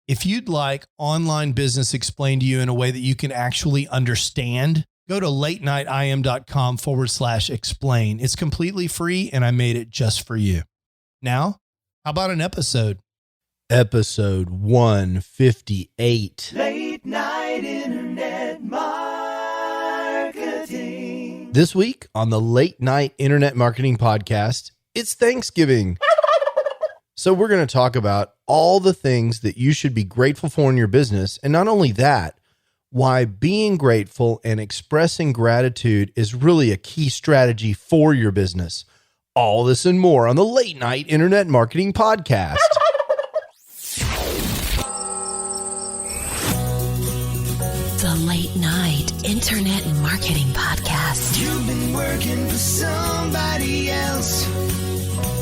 If you'd like online business explained to you in a way that you can actually understand, go to latenightim.com/explain. It's completely free, and I made it just for you. Now, how about an episode? Episode 158. Late Night Internet Marketing. This week on the Late Night Internet Marketing Podcast, it's Thanksgiving. So we're going to talk about all the things that you should be grateful for in your business. And not only that, why being grateful and expressing gratitude is really a key strategy for your business. All this and more on the Late Night Internet Marketing Podcast. The Late Night Internet Marketing Podcast. You've been working for somebody else,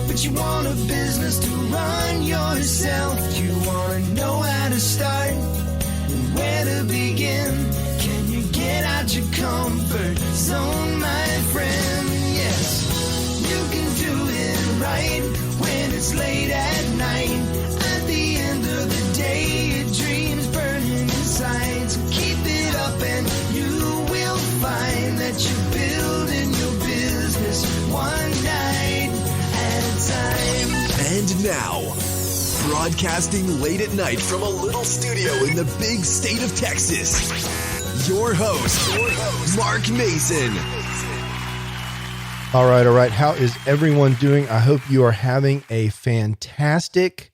but you want a business to run yourself. You want to know how to start and where to begin. Can you get out your comfort zone, my friend? Yes, you can do it right when it's late at night. At the end of the day, your dreams burning inside. So keep it up and you will find that you're building your business one night at a time. And now, broadcasting late at night from a little studio in the big state of Texas, your host, Mark Mason. All right. How is everyone doing? I hope you are having a fantastic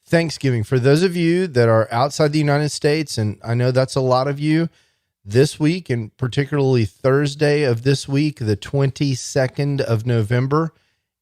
Thanksgiving. For those of you that are outside the United States, and I know that's a lot of you, this week, and particularly Thursday of this week, the 22nd of November,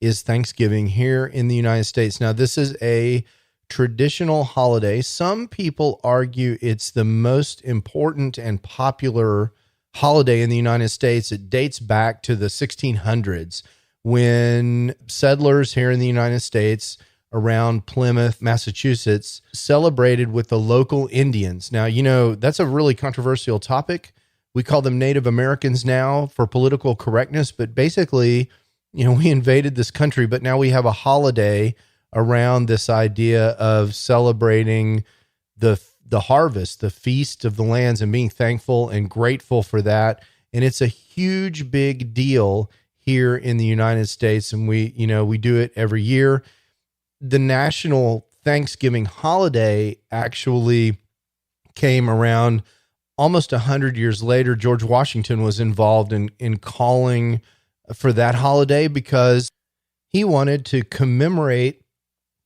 is Thanksgiving here in the United States. Now, this is a traditional holiday. Some people argue it's the most important and popular holiday in the United States. It dates back to the 1600s when settlers here in the United States around Plymouth, Massachusetts, celebrated with the local Indians. Now, you know, that's a really controversial topic. We call them Native Americans now for political correctness, but basically, you know, we invaded this country, but now we have a holiday around this idea of celebrating the harvest, the feast of the lands, and being thankful and grateful for that. And it's a huge, big deal here in the United States. And we do it every year. The national Thanksgiving holiday actually came around almost 100 years later. George Washington was involved in calling for that holiday because he wanted to commemorate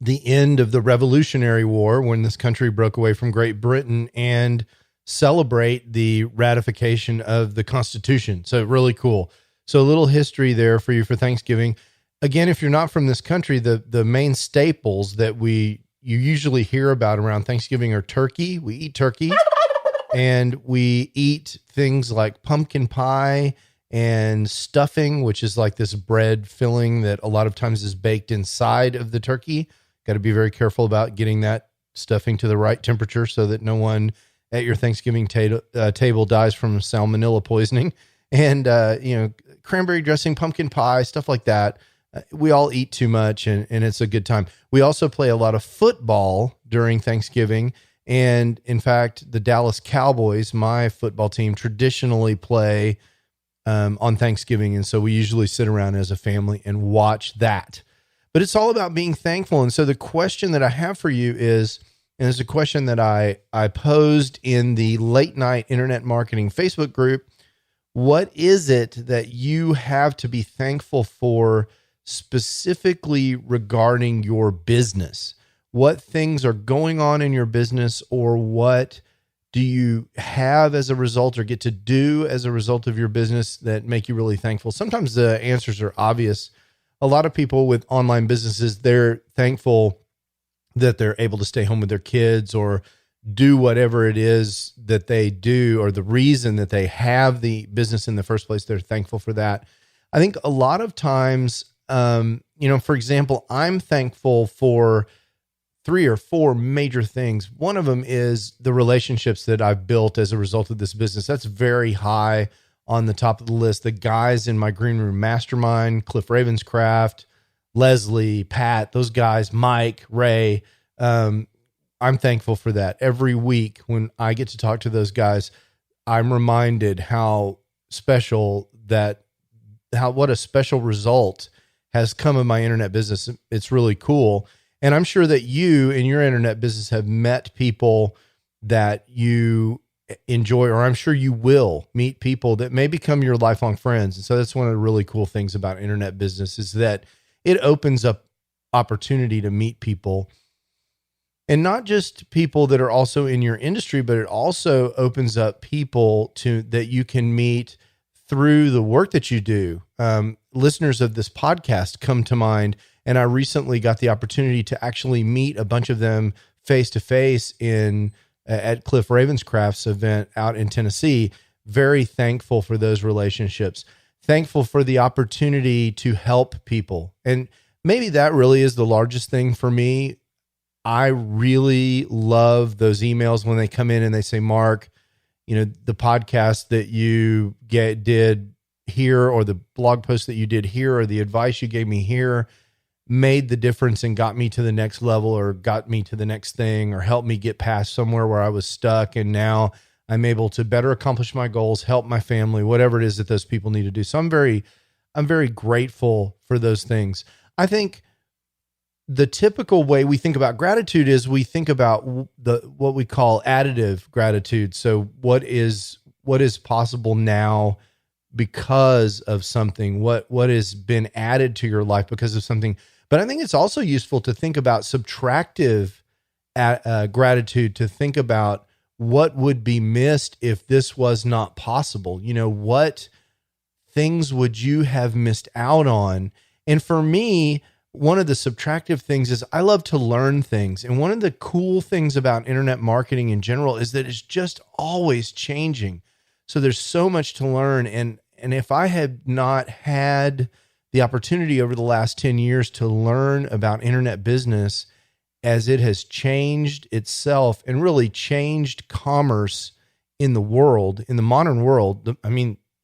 the end of the Revolutionary War when this country broke away from Great Britain and celebrate the ratification of the Constitution. So really cool. So a little history there for you for Thanksgiving. Again, if you're not from this country, the main staples that you usually hear about around Thanksgiving are turkey. We eat turkey and we eat things like pumpkin pie and stuffing, which is like this bread filling that a lot of times is baked inside of the turkey. Got to be very careful about getting that stuffing to the right temperature so that no one at your Thanksgiving table dies from salmonella poisoning. And, cranberry dressing, pumpkin pie, stuff like that. We all eat too much and it's a good time. We also play a lot of football during Thanksgiving. And in fact, the Dallas Cowboys, my football team, traditionally play on Thanksgiving. And so we usually sit around as a family and watch that. But it's all about being thankful. And so the question that I have for you is, and it's a question that I posed in the Late Night Internet Marketing Facebook group, what is it that you have to be thankful for specifically regarding your business? What things are going on in your business, or what do you have as a result or get to do as a result of your business that make you really thankful? Sometimes the answers are obvious. A lot of people with online businesses, they're thankful that they're able to stay home with their kids or do whatever it is that they do, or the reason that they have the business in the first place. They're thankful for that. I think a lot of times, for example, I'm thankful for 3 or 4 major things. One of them is the relationships that I've built as a result of this business. That's very high on the top of the list. The guys in my green room mastermind, Cliff Ravenscraft, Leslie, Pat, those guys, Mike, Ray, I'm thankful for that. Every week when I get to talk to those guys, I'm reminded how special what a special result has come of my internet business. It's really cool. And I'm sure that you in your internet business have met people that you enjoy, or I'm sure you will meet people that may become your lifelong friends. And so that's one of the really cool things about internet business is that it opens up opportunity to meet people, and not just people that are also in your industry, but it also opens up people that you can meet through the work that you do. Listeners of this podcast come to mind, and I recently got the opportunity to actually meet a bunch of them face to face at Cliff Ravenscraft's event out in Tennessee. Very thankful for those relationships. Thankful for the opportunity to help people. And maybe that really is the largest thing for me. I really love those emails when they come in and they say, Mark, the podcast that you did here, or the blog post that you did here, or the advice you gave me here made the difference and got me to the next level, or got me to the next thing, or helped me get past somewhere where I was stuck. And now I'm able to better accomplish my goals, help my family, whatever it is that those people need to do. So I'm very grateful for those things. I think the typical way we think about gratitude is we think about what we call additive gratitude. So what is possible now because of something, what has been added to your life because of something. But I think it's also useful to think about subtractive gratitude, to think about what would be missed if this was not possible. What things would you have missed out on? And for me, one of the subtractive things is I love to learn things. And one of the cool things about internet marketing in general is that it's just always changing. So there's so much to learn. And if I had not had the opportunity over the last 10 years to learn about internet business as it has changed itself and really changed commerce in the world, in the modern world,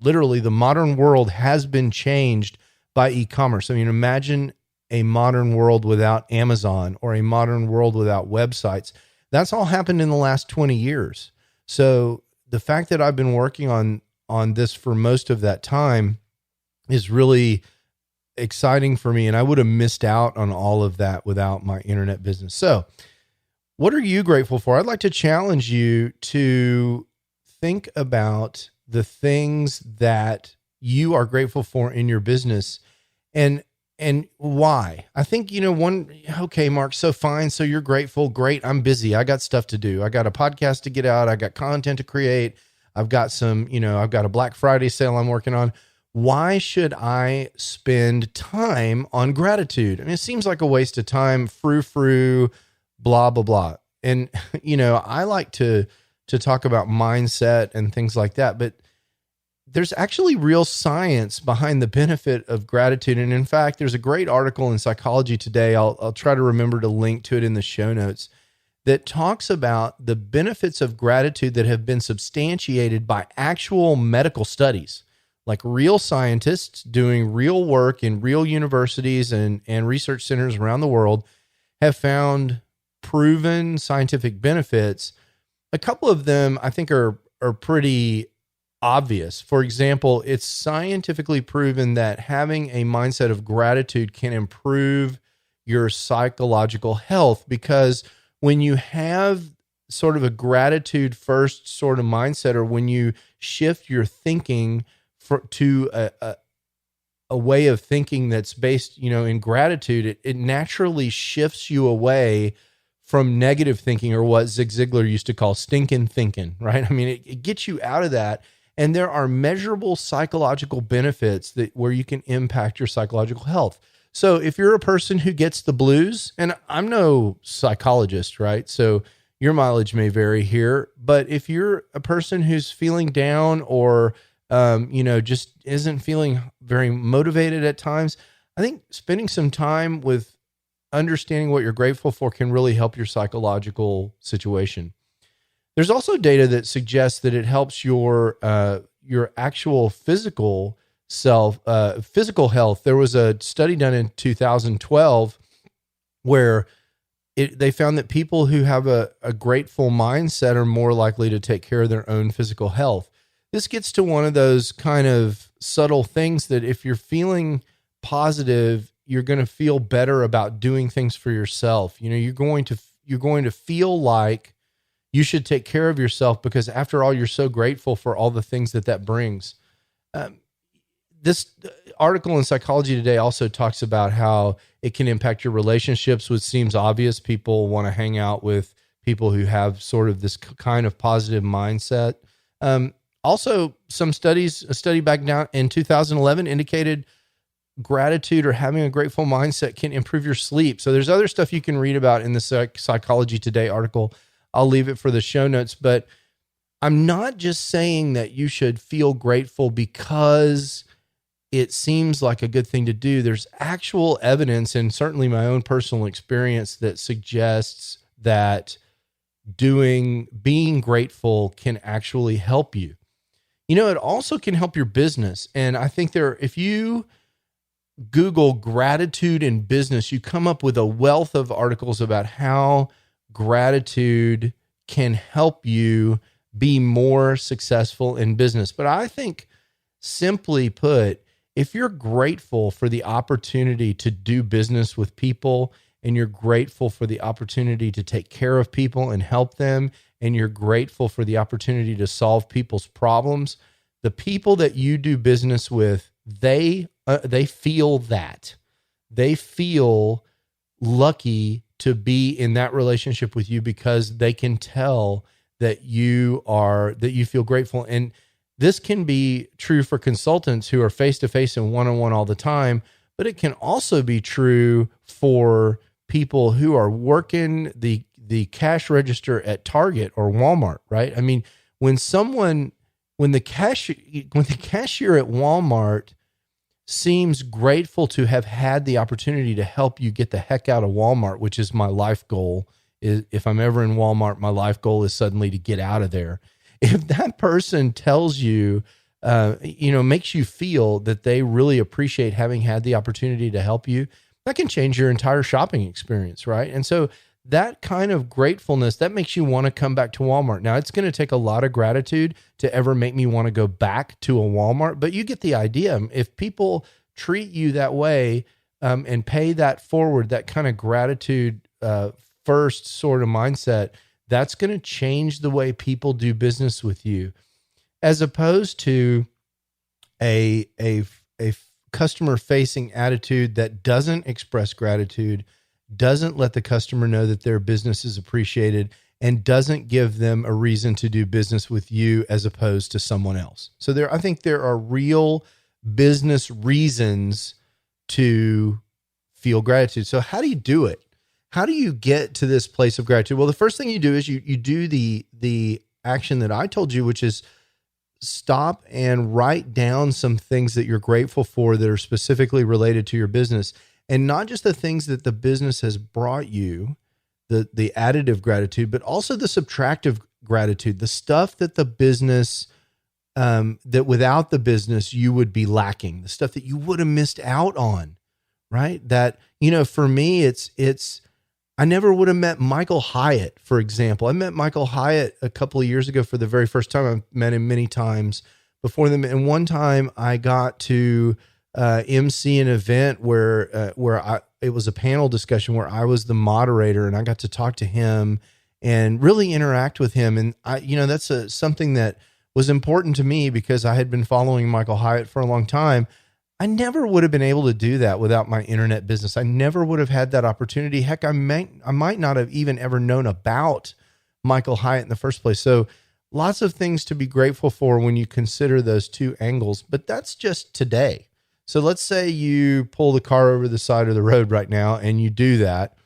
literally the modern world has been changed by e-commerce. Imagine a modern world without Amazon, or a modern world without websites. That's all happened in the last 20 years. So the fact that I've been working on this for most of that time is really exciting for me. And I would have missed out on all of that without my internet business. So what are you grateful for? I'd like to challenge you to think about the things that you are grateful for in your business, and why. I think, okay, Mark, so fine. So you're grateful. Great. I'm busy. I got stuff to do. I got a podcast to get out. I got content to create. I've got I've got a Black Friday sale I'm working on. Why should I spend time on gratitude? It seems like a waste of time, frou, blah, blah, blah. And, I like to talk about mindset and things like that, but there's actually real science behind the benefit of gratitude. And in fact, there's a great article in Psychology Today. I'll try to remember to link to it in the show notes, that talks about the benefits of gratitude that have been substantiated by actual medical studies, like real scientists doing real work in real universities and research centers around the world have found proven scientific benefits. A couple of them I think are pretty obvious. For example, it's scientifically proven that having a mindset of gratitude can improve your psychological health, because when you have sort of a gratitude first sort of mindset, or when you shift your thinking to a way of thinking that's based, in gratitude, it naturally shifts you away from negative thinking, or what Zig Ziglar used to call stinking thinking, right? It gets you out of that. And there are measurable psychological benefits where you can impact your psychological health. So if you're a person who gets the blues, and I'm no psychologist, right? So your mileage may vary here, but if you're a person who's feeling down, or, just isn't feeling very motivated at times, I think spending some time with understanding what you're grateful for can really help your psychological situation. There's also data that suggests that it helps your actual physical health. There was a study done in 2012 where they found that people who have a grateful mindset are more likely to take care of their own physical health. This gets to one of those kind of subtle things that if you're feeling positive, you're going to feel better about doing things for yourself. You know, you're going to feel like you should take care of yourself because after all, you're so grateful for all the things that brings. This article in Psychology Today also talks about how it can impact your relationships, which seems obvious. People want to hang out with people who have sort of this kind of positive mindset. Also, a study back down in 2011 indicated gratitude or having a grateful mindset can improve your sleep. So there's other stuff you can read about in the Psychology Today article. I'll leave it for the show notes, but I'm not just saying that you should feel grateful because it seems like a good thing to do. There's actual evidence, and certainly my own personal experience, that suggests that being grateful can actually help you. You know, it also can help your business. And I think if you Google gratitude in business, you come up with a wealth of articles about how gratitude can help you be more successful in business. But I think, simply put, if you're grateful for the opportunity to do business with people, and you're grateful for the opportunity to take care of people and help them, and you're grateful for the opportunity to solve people's problems, the people that you do business with, they feel that. They feel lucky to be in that relationship with you because they can tell that you feel grateful. And this can be true for consultants who are face-to-face and one-on-one all the time, but it can also be true for people who are working the cash register at Target or Walmart, right? I mean, when the cashier at Walmart seems grateful to have had the opportunity to help you get the heck out of Walmart, which is my life goal. If I'm ever in Walmart, my life goal is suddenly to get out of there. If that person tells you, makes you feel that they really appreciate having had the opportunity to help you, that can change your entire shopping experience, right? And so that kind of gratefulness, that makes you want to come back to Walmart. Now, it's going to take a lot of gratitude to ever make me want to go back to a Walmart, but you get the idea. If people treat you that way and pay that forward, that kind of gratitude first sort of mindset, that's going to change the way people do business with you, as opposed to a customer-facing attitude that doesn't express gratitude, doesn't let the customer know that their business is appreciated, and doesn't give them a reason to do business with you as opposed to someone else. So I think there are real business reasons to feel gratitude. So how do you do it? How do you get to this place of gratitude? Well, the first thing you do is you do the action that I told you, which is stop and write down some things that you're grateful for that are specifically related to your business, and not just the things that the business has brought you, the additive gratitude, but also the subtractive gratitude, the stuff that the business, that without the business you would be lacking, the stuff that you would have missed out on, right? That, for me, it's, I never would have met Michael Hyatt, for example. I met Michael Hyatt a couple of years ago for the very first time. I've met him many times before them. And one time I got to MC an event where it was a panel discussion where I was the moderator, and I got to talk to him and really interact with him. And that's something that was important to me because I had been following Michael Hyatt for a long time. I never would have been able to do that without my internet business. I never would have had that opportunity. Heck, I might not have even ever known about Michael Hyatt in the first place. So lots of things to be grateful for when you consider those two angles, but that's just today. So let's say you pull the car over the side of the road right now and you do that.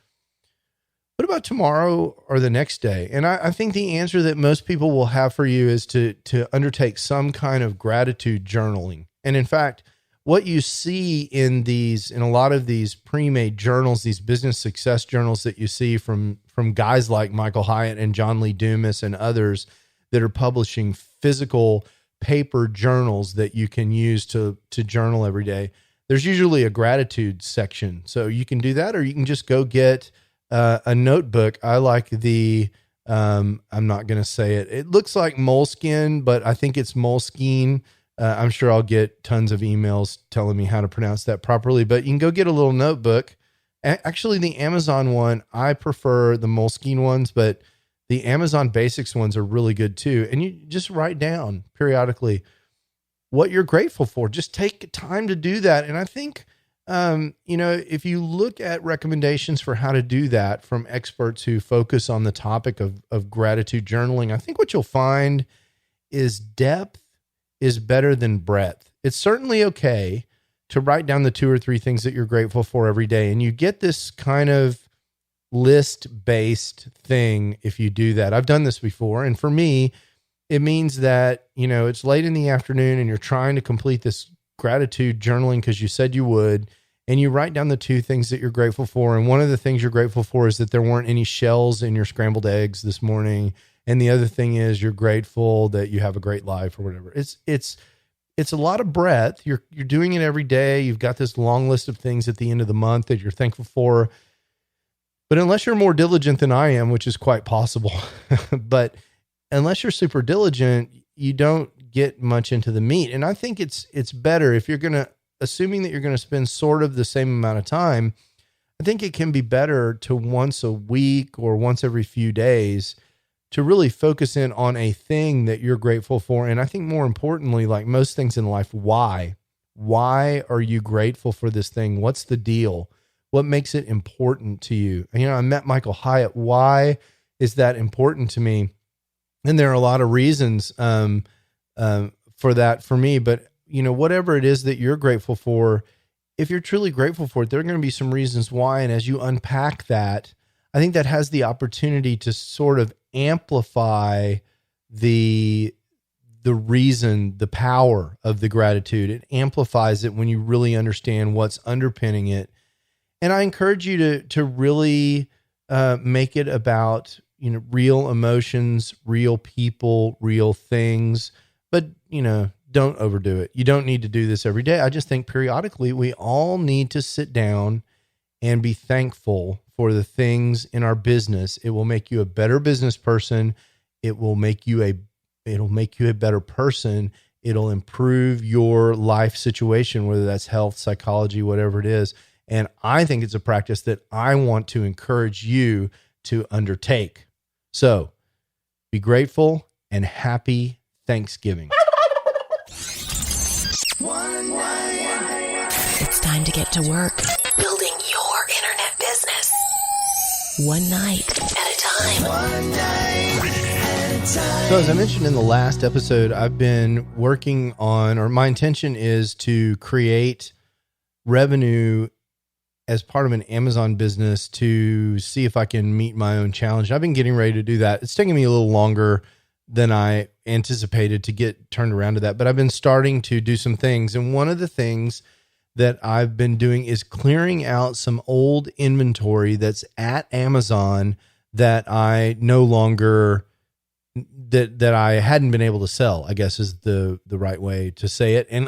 What about tomorrow or the next day? And I think the answer that most people will have for you is to undertake some kind of gratitude journaling. And in fact, what you see in a lot of these pre-made journals, these business success journals that you see from guys like Michael Hyatt and John Lee Dumas and others that are publishing physical paper journals that you can use to journal every day, there's usually a gratitude section. So you can do that, or you can just go get a notebook. I like the, I'm not going to say it. It looks like moleskin, but I think it's moleskine. I'm sure I'll get tons of emails telling me how to pronounce that properly, but you can go get a little notebook. Actually, the Amazon one, I prefer the moleskine ones, but the Amazon Basics ones are really good too. And you just write down periodically what you're grateful for. Just take time to do that. And I think, if you look at recommendations for how to do that from experts who focus on the topic of gratitude journaling, I think what you'll find is depth is better than breadth. It's certainly okay to write down the 2 or 3 things that you're grateful for every day. And you get this kind of list-based thing if you do that. I've done this before. And for me, it means that, it's late in the afternoon and you're trying to complete this gratitude journaling because you said you would, and you write down the 2 things that you're grateful for. And one of the things you're grateful for is that there weren't any shells in your scrambled eggs this morning. And the other thing is you're grateful that you have a great life or whatever. It's a lot of breadth. You're doing it every day. You've got this long list of things at the end of the month that you're thankful for. But unless you're more diligent than I am, which is quite possible, but unless you're super diligent, you don't get much into the meat. And I think it's better if you're assuming that you're going to spend sort of the same amount of time, I think it can be better to once a week or once every few days to really focus in on a thing that you're grateful for. And I think more importantly, like most things in life, why? Why are you grateful for this thing? What's the deal? What makes it important to you? I met Michael Hyatt. Why is that important to me? And there are a lot of reasons for that for me, but whatever it is that you're grateful for, if you're truly grateful for it, there are going to be some reasons why. And as you unpack that, I think that has the opportunity to sort of amplify the reason, the power of the gratitude. It amplifies it when you really understand what's underpinning it. And I encourage you to really make it about, real emotions, real people, real things, but, don't overdo it. You don't need to do this every day. I just think periodically we all need to sit down and be thankful for the things in our business. It will make you a better business person. It'll make you a better person. It'll improve your life situation, whether that's health, psychology, whatever it is. And I think it's a practice that I want to encourage you to undertake. So be grateful and happy Thanksgiving. It's time to get to work building your internet business. One night at a time. One night at a time. So as I mentioned in the last episode, I've been working on, or my intention is to create revenue as part of an Amazon business to see if I can meet my own challenge. I've been getting ready to do that. It's taking me a little longer than I anticipated to get turned around to that, but I've been starting to do some things. And one of the things that I've been doing is clearing out some old inventory that's at Amazon that I no longer, that I hadn't been able to sell, I guess is the right way to say it. And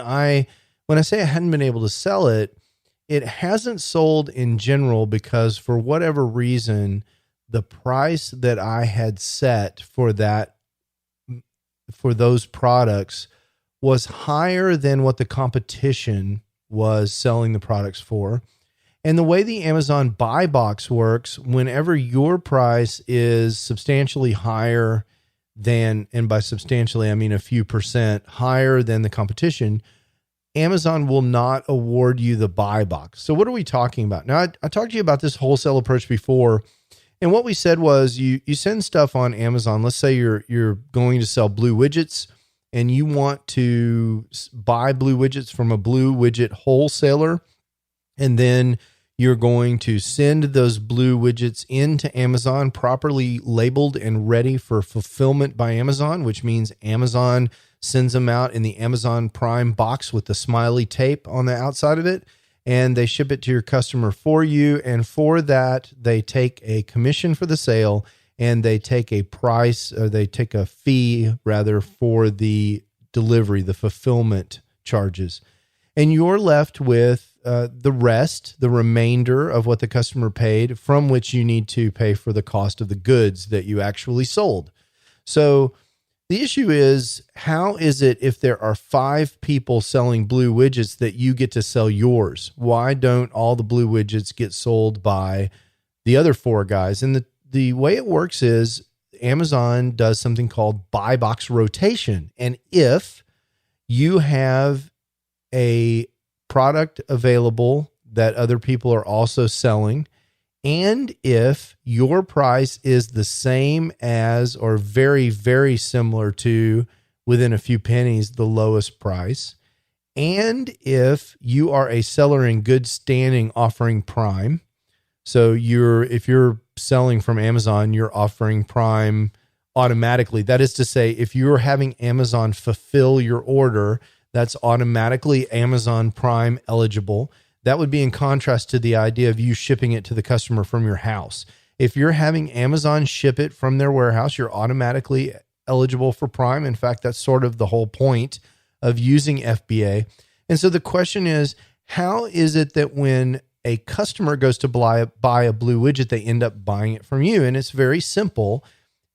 when I say I hadn't been able to sell it, it hasn't sold in general because for whatever reason, the price that I had set for those products was higher than what the competition was selling the products for. And the way the Amazon buy box works, whenever your price is substantially higher than, and by substantially, I mean a few percent higher than the competition, Amazon will not award you the buy box. So what are we talking about? Now, I talked to you about this wholesale approach before. And what we said was you send stuff on Amazon. Let's say you're going to sell blue widgets and you want to buy blue widgets from a blue widget wholesaler. And then you're going to send those blue widgets into Amazon properly labeled and ready for fulfillment by Amazon, which means Amazon sends them out in the Amazon Prime box with the smiley tape on the outside of it. And they ship it to your customer for you. And for that, they take a commission for the sale and they take a price, or they take a fee rather for the delivery, the fulfillment charges. And you're left with the rest, the remainder of what the customer paid, from which you need to pay for the cost of the goods that you actually sold. So the issue is, how is it if there are 5 people selling blue widgets that you get to sell yours? Why don't all the blue widgets get sold by the other 4 guys? And the way it works is Amazon does something called buy box rotation. And if you have a product available that other people are also selling, and if your price is the same as or very, very similar to, within a few pennies, the lowest price, and if you are a seller in good standing offering Prime, so if you're selling from Amazon, you're offering Prime automatically. That is to say, if you're having Amazon fulfill your order, that's automatically Amazon Prime eligible. That would be in contrast to the idea of you shipping it to the customer from your house. If you're having Amazon ship it from their warehouse, you're automatically eligible for Prime. In fact, that's sort of the whole point of using FBA. And so the question is, how is it that when a customer goes to buy a blue widget, they end up buying it from you? And it's very simple.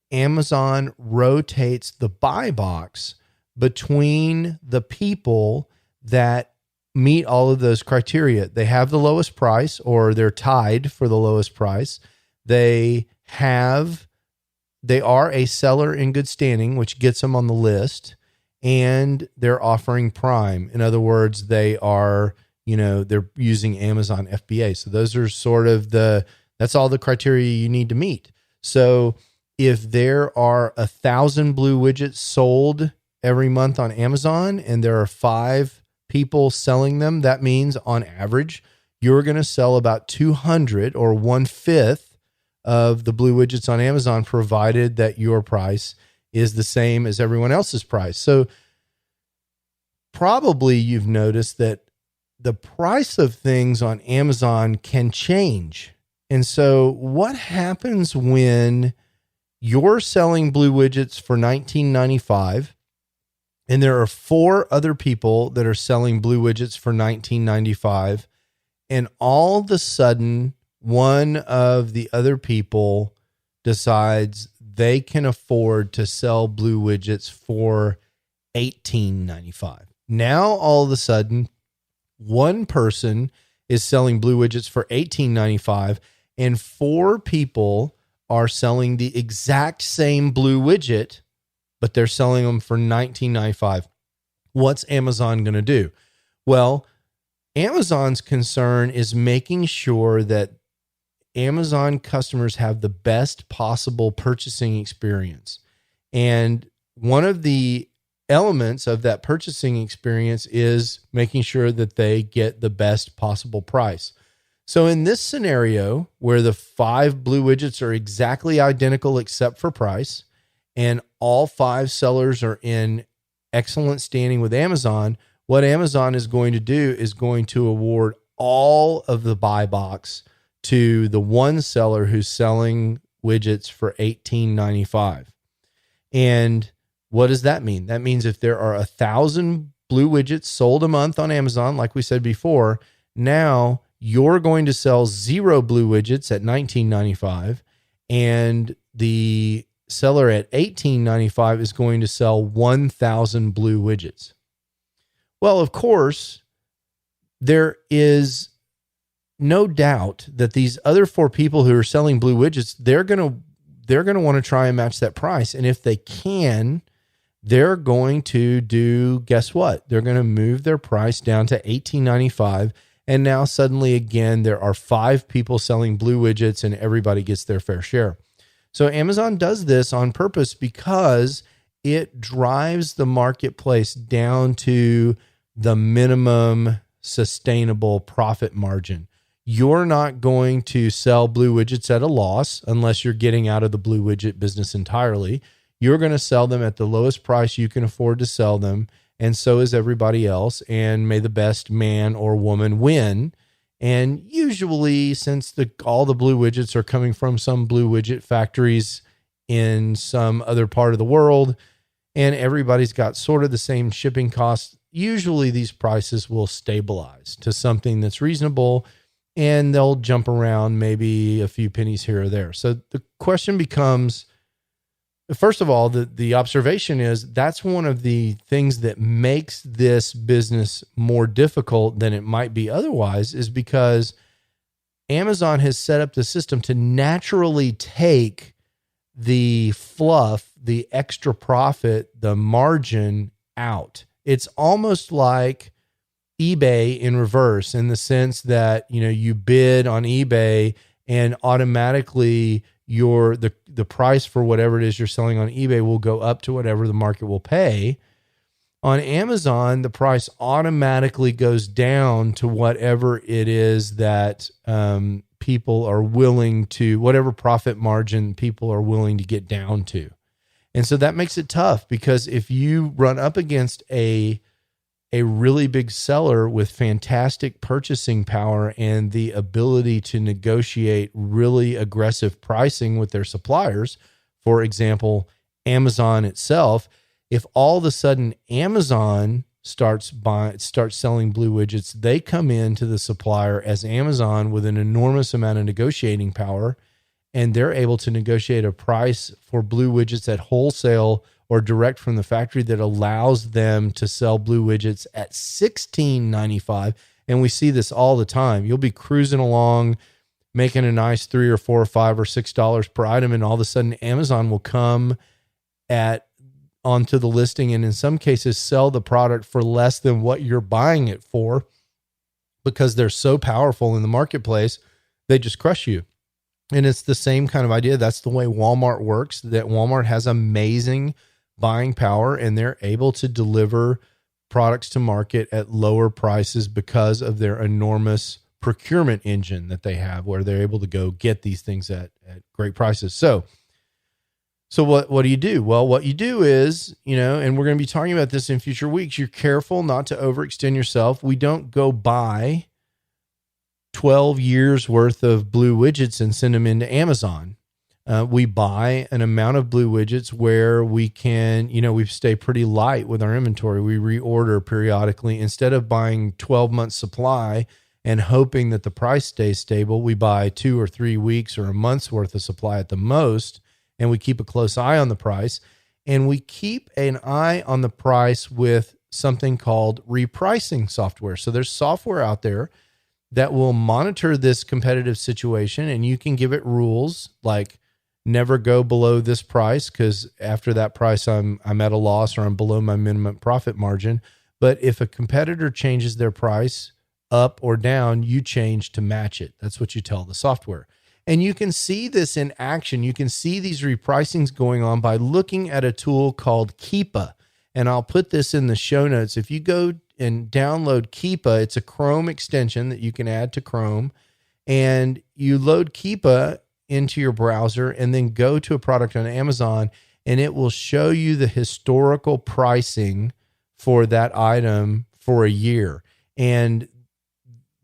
Amazon rotates the buy box between the people that meet all of those criteria. They have the lowest price, or they're tied for the lowest price. They are a seller in good standing, which gets them on the list, and they're offering Prime. In other words, they are, they're using Amazon FBA. So those are sort of that's all the criteria you need to meet. So if there are 1,000 blue widgets sold every month on Amazon, and there are 5 people selling them, that means on average, you're going to sell about 200, or 1/5 of the blue widgets on Amazon, provided that your price is the same as everyone else's price. So probably you've noticed that the price of things on Amazon can change. And so what happens when you're selling blue widgets for $19.95 and there are 4 other people that are selling blue widgets for $19.95, and all of a sudden one of the other people decides they can afford to sell blue widgets for $18.95. Now all of a sudden, one person is selling blue widgets for $18.95, and 4 people are selling the exact same blue widget, but they're selling them for $19.95. What's Amazon going to do? Well, Amazon's concern is making sure that Amazon customers have the best possible purchasing experience. And one of the elements of that purchasing experience is making sure that they get the best possible price. So in this scenario, where the 5 blue widgets are exactly identical except for price, and all 5 sellers are in excellent standing with Amazon, what Amazon is going to do is going to award all of the buy box to the one seller who's selling widgets for $18.95. And what does that mean? That means if there are 1,000 blue widgets sold a month on Amazon, like we said before, now you're going to sell 0 blue widgets at $19.95, and the seller at $18.95 is going to sell 1,000 blue widgets. Well, of course, there is no doubt that these other 4 people who are selling blue widgets, they're going to want to try and match that price. And if they can, they're going to do, guess what? They're going to move their price down to $18.95. And now suddenly again, there are 5 people selling blue widgets and everybody gets their fair share. So Amazon does this on purpose because it drives the marketplace down to the minimum sustainable profit margin. You're not going to sell blue widgets at a loss unless you're getting out of the blue widget business entirely. You're going to sell them at the lowest price you can afford to sell them, and so is everybody else, and may the best man or woman win. And usually, since all the blue widgets are coming from some blue widget factories in some other part of the world, and everybody's got sort of the same shipping costs, usually these prices will stabilize to something that's reasonable, and they'll jump around maybe a few pennies here or there. So the question becomes, first of all, the observation is that's one of the things that makes this business more difficult than it might be otherwise, is because Amazon has set up the system to naturally take the fluff, the extra profit, the margin out. It's almost like eBay in reverse, in the sense that, you bid on eBay and automatically the price for whatever it is you're selling on eBay will go up to whatever the market will pay. On Amazon, the price automatically goes down to whatever it is that people are willing to, whatever profit margin people are willing to get down to. And so that makes it tough, because if you run up against a really big seller with fantastic purchasing power and the ability to negotiate really aggressive pricing with their suppliers, for example, Amazon itself, if all of a sudden Amazon starts selling blue widgets, they come into the supplier as Amazon with an enormous amount of negotiating power, and they're able to negotiate a price for blue widgets at wholesale or direct from the factory that allows them to sell blue widgets at $16.95. And we see this all the time. You'll be cruising along, making a nice $3 or $4 or $5 or $6 per item, and all of a sudden Amazon will come onto the listing and in some cases sell the product for less than what you're buying it for, because they're so powerful in the marketplace. They just crush you. And it's the same kind of idea. That's the way Walmart works, that Walmart has amazing buying power, and they're able to deliver products to market at lower prices because of their enormous procurement engine that they have, where they're able to go get these things at great prices. So what do you do? Well, what you do is, and we're going to be talking about this in future weeks, you're careful not to overextend yourself. We don't go buy 12 years worth of blue widgets and send them into Amazon. We buy an amount of blue widgets where we can, we stay pretty light with our inventory. We reorder periodically. Instead of buying 12 months supply and hoping that the price stays stable, we buy 2 or 3 weeks or a month's worth of supply at the most, and we keep a close eye on the price. And we keep an eye on the price with something called repricing software. So there's software out there that will monitor this competitive situation, and you can give it rules like never go below this price, because after that price I'm at a loss or I'm below my minimum profit margin. But if a competitor changes their price up or down, you change to match it. That's what you tell the software. And you can see this in action. You can see these repricings going on by looking at a tool called Keepa. And I'll put this in the show notes. If you go and download Keepa, it's a Chrome extension that you can add to Chrome. And you load Keepa into your browser and then go to a product on Amazon, and it will show you the historical pricing for that item for a year. And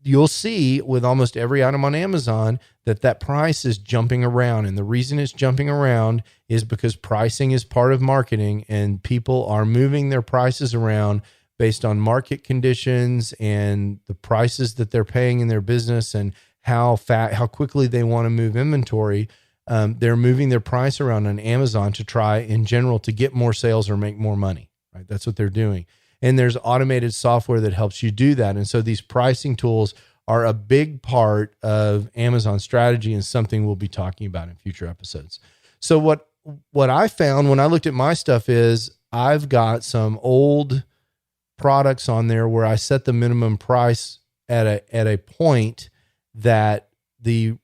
you'll see with almost every item on Amazon that price is jumping around. And the reason it's jumping around is because pricing is part of marketing, and people are moving their prices around based on market conditions and the prices that they're paying in their business and how quickly they want to move inventory. They're moving their price around on Amazon to try, in general, to get more sales or make more money, right? That's what they're doing. And there's automated software that helps you do that. And so these pricing tools are a big part of Amazon's strategy, and something we'll be talking about in future episodes. So what I found when I looked at my stuff is I've got some old products on there where I set the minimum price at a point that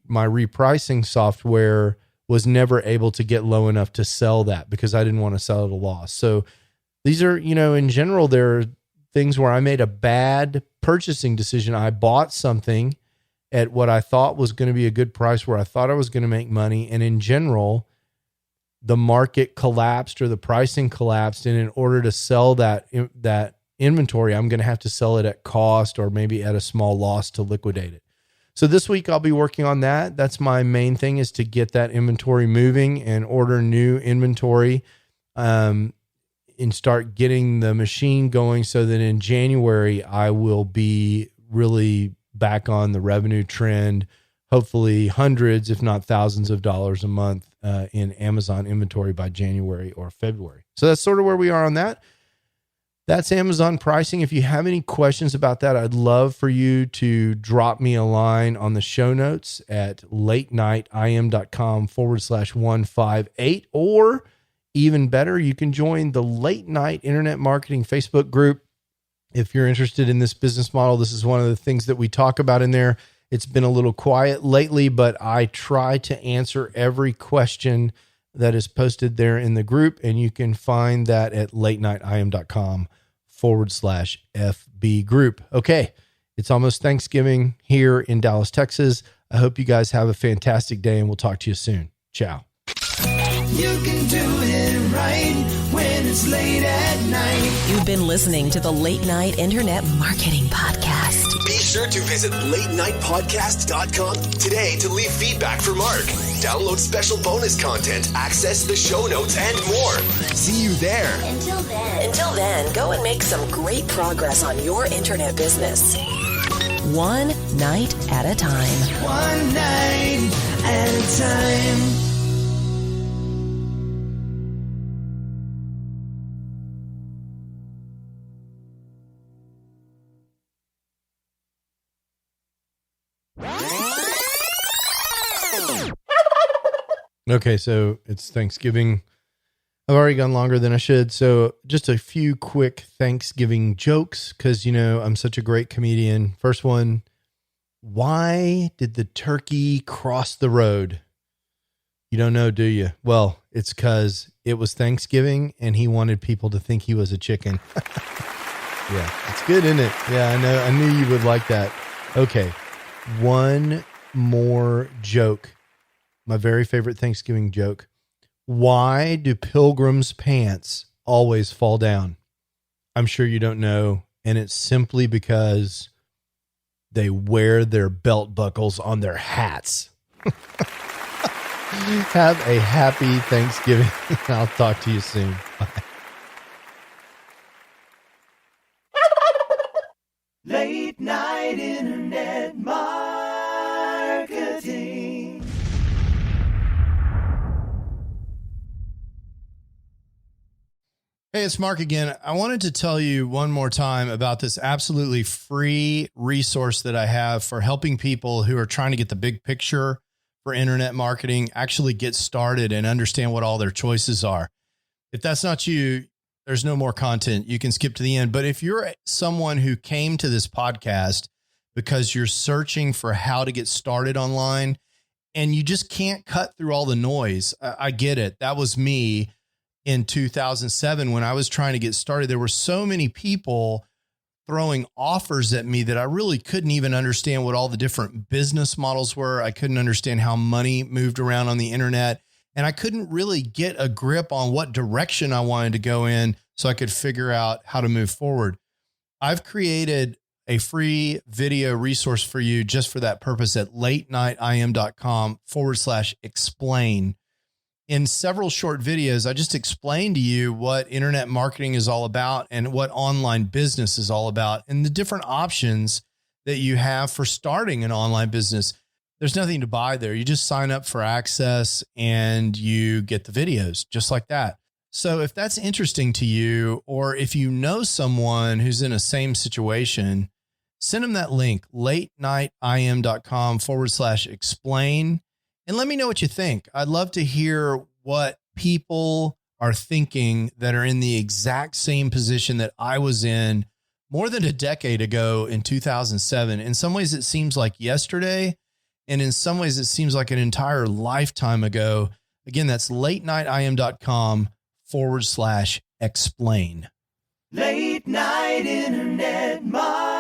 my repricing software was never able to get low enough to sell that, because I didn't want to sell at a loss. So these are, in general, there are things where I made a bad purchasing decision. I bought something at what I thought was going to be a good price, where I thought I was going to make money. And in general, the market collapsed or the pricing collapsed. And in order to sell that inventory, I'm going to have to sell it at cost or maybe at a small loss to liquidate it. So this week I'll be working on that. That's my main thing, is to get that inventory moving and order new inventory. and start getting the machine going so that in January, I will be really back on the revenue trend, hopefully hundreds, if not thousands of dollars a month in Amazon inventory by January or February. So that's sort of where we are on that. That's Amazon pricing. If you have any questions about that, I'd love for you to drop me a line on the show notes at latenightim.com/158, or even better, you can join the Late Night Internet Marketing Facebook group. If you're interested in this business model, this is one of the things that we talk about in there. It's been a little quiet lately, but I try to answer every question that is posted there in the group, and you can find that at latenightim.com/FB group. Okay, it's almost Thanksgiving here in Dallas, Texas. I hope you guys have a fantastic day, and we'll talk to you soon. Ciao. You can do it right when it's late at night. You've been listening to the Late Night Internet Marketing Podcast. Be sure to visit latenightpodcast.com today to leave feedback for Mark. Download special bonus content, access the show notes, and more. See you there. Until then, go and make some great progress on your internet business. One night at a time. One night at a time. Okay, so it's Thanksgiving. I've already gone longer than I should. So just a few quick Thanksgiving jokes because, you know, I'm such a great comedian. First one, why did the turkey cross the road? You don't know, do you? Well, it's because it was Thanksgiving and he wanted people to think he was a chicken. Yeah, it's good, isn't it? Yeah, I know. I knew you would like that. Okay, one more joke. My very favorite Thanksgiving joke. Why do pilgrims' pants always fall down? I'm sure you don't know. And it's simply because they wear their belt buckles on their hats. Have a happy Thanksgiving. I'll talk to you soon. Bye. Late night internet marketing. Hey, it's Mark again. I wanted to tell you one more time about this absolutely free resource that I have for helping people who are trying to get the big picture for internet marketing, actually get started and understand what all their choices are. If that's not you, there's no more content. You can skip to the end. But if you're someone who came to this podcast because you're searching for how to get started online and you just can't cut through all the noise, I get it. That was me. In 2007, when I was trying to get started, there were so many people throwing offers at me that I really couldn't even understand what all the different business models were. I couldn't understand how money moved around on the internet, and I couldn't really get a grip on what direction I wanted to go in so I could figure out how to move forward. I've created a free video resource for you just for that purpose at latenightim.com/explain. In several short videos, I just explained to you what internet marketing is all about and what online business is all about and the different options that you have for starting an online business. There's nothing to buy there. You just sign up for access and you get the videos just like that. So if that's interesting to you, or if you know someone who's in a same situation, send them that link, latenightim.com/explain. And let me know what you think. I'd love to hear what people are thinking that are in the exact same position that I was in more than a decade ago in 2007. In some ways, it seems like yesterday. And in some ways, it seems like an entire lifetime ago. Again, that's latenightim.com/explain. Late night internet marketing.